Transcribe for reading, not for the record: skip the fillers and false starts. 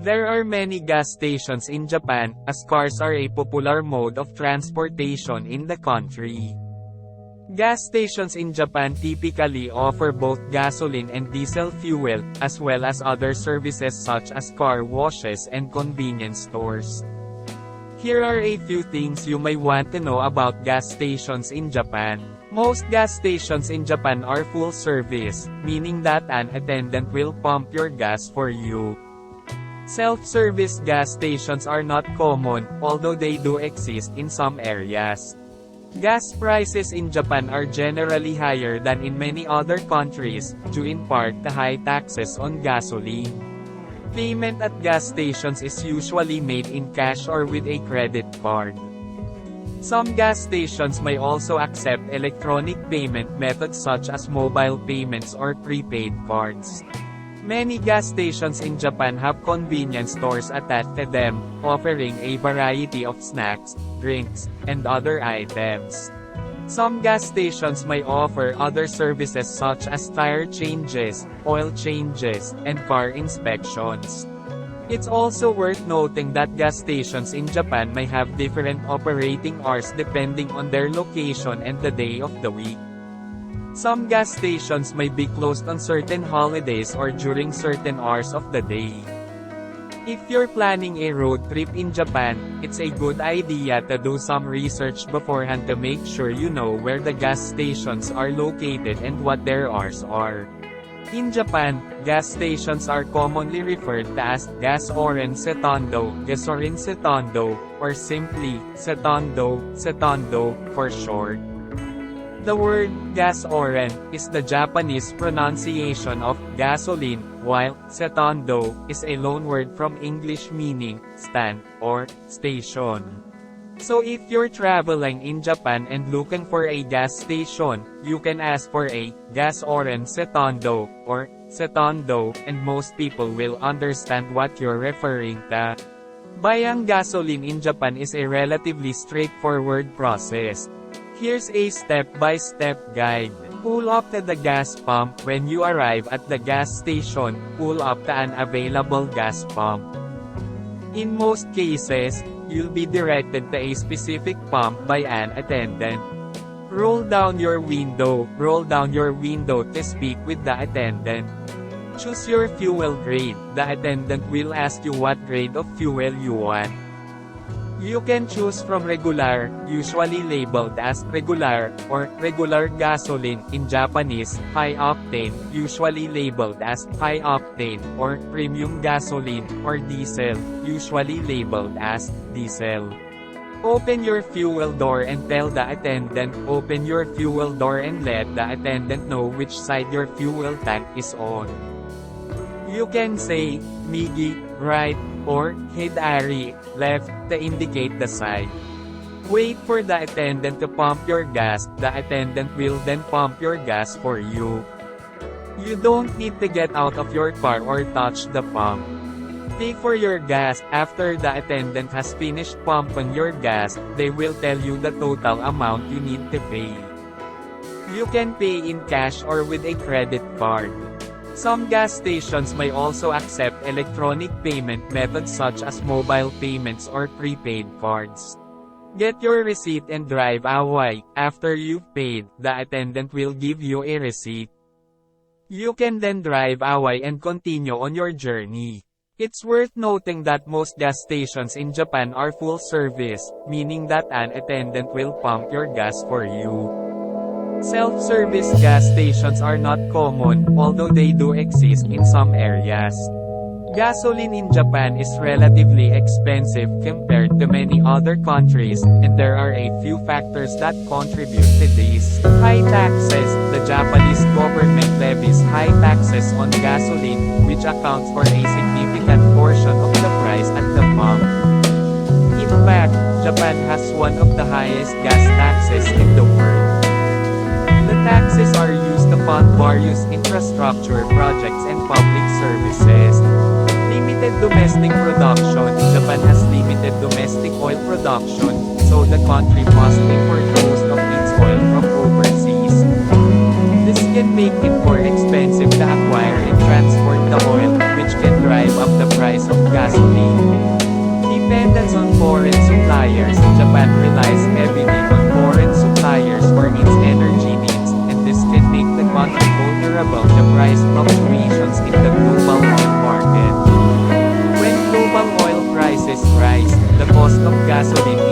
There are many gas stations in Japan, as cars are a popular mode of transportation in the country. Gas stations in Japan typically offer both gasoline and diesel fuel, as well as other services such as car washes and convenience stores. Here are a few things you may want to know about gas stations in Japan. Most gas stations in Japan are full service, meaning that an attendant will pump your gas for you. Self-service gas stations are not common, although they do exist in some areas. Gas prices in Japan are generally higher than in many other countries, due in part to high taxes on gasoline. Payment at gas stations is usually made in cash or with a credit card. Some gas stations may also accept electronic payment methods such as mobile payments or prepaid cards. Many gas stations in Japan have convenience stores attached to them, offering a variety of snacks, drinks, and other items. Some gas stations may offer other services such as tire changes, oil changes, and car inspections. It's also worth noting that gas stations in Japan may have different operating hours depending on their location and the day of the week. Some gas stations may be closed on certain holidays or during certain hours of the day. If you're planning a road trip in Japan, it's a good idea to do some research beforehand to make sure you know where the gas stations are located and what their hours are. In Japan, gas stations are commonly referred to as gasorin setando, gasorin setando, or simply setando, setando for short. The word gasorin is the Japanese pronunciation of gasoline, while setando is a loanword from English meaning stand or station. So if you're traveling in Japan and looking for a gas station, you can ask for a gasorin setando or setando, and most people will understand what you're referring to. Buying gasoline in Japan is a relatively straightforward process. Here's a step-by-step guide. Pull up to the gas pump. When you arrive at the gas station, pull up to an available gas pump. In most cases, you'll be directed to a specific pump by an attendant. Roll down your window to speak with the attendant. Choose your fuel grade. The attendant will ask you what grade of fuel you want. You can choose from regular, usually labeled as regular, or regular gasoline in Japanese, high octane, usually labeled as high octane, or premium gasoline, or diesel, usually labeled as diesel. Open your fuel door and tell the attendant. Open your fuel door and let the attendant know which side your fuel tank is on. You can say, migi, right, or hidari, left, to indicate the side. Wait for the attendant to pump your gas. The attendant will then pump your gas for you. You don't need to get out of your car or touch the pump. Pay for your gas. After the attendant has finished pumping your gas, they will tell you the total amount you need to pay. You can pay in cash or with a credit card. Some gas stations may also accept electronic payment methods such as mobile payments or prepaid cards. Get your receipt and drive away. After you've paid, the attendant will give you a receipt. You can then drive away and continue on your journey. It's worth noting that most gas stations in Japan are full service, meaning that an attendant will pump your gas for you. Self-service gas stations are not common, although they do exist in some areas. Gasoline in Japan is relatively expensive compared to many other countries, and there are a few factors that contribute to this. High taxes. The Japanese government levies high taxes on gasoline, which accounts for a significant portion of the price at the pump. In fact, Japan has one of the highest gas taxes in the world. The taxes are used to fund various infrastructure projects and public services. Limited domestic production. Japan has limited domestic oil production, so the country must import most of its oil from overseas. This can make it more expensive to acquire and transport the oil, which can drive drive up the price of gasoline. Dependence on foreign suppliers. Japan relies heavily on foreign suppliers for its energy needs, and this can make the country vulnerable to price fluctuations in the global oil market. When global oil prices rise, the cost of gasoline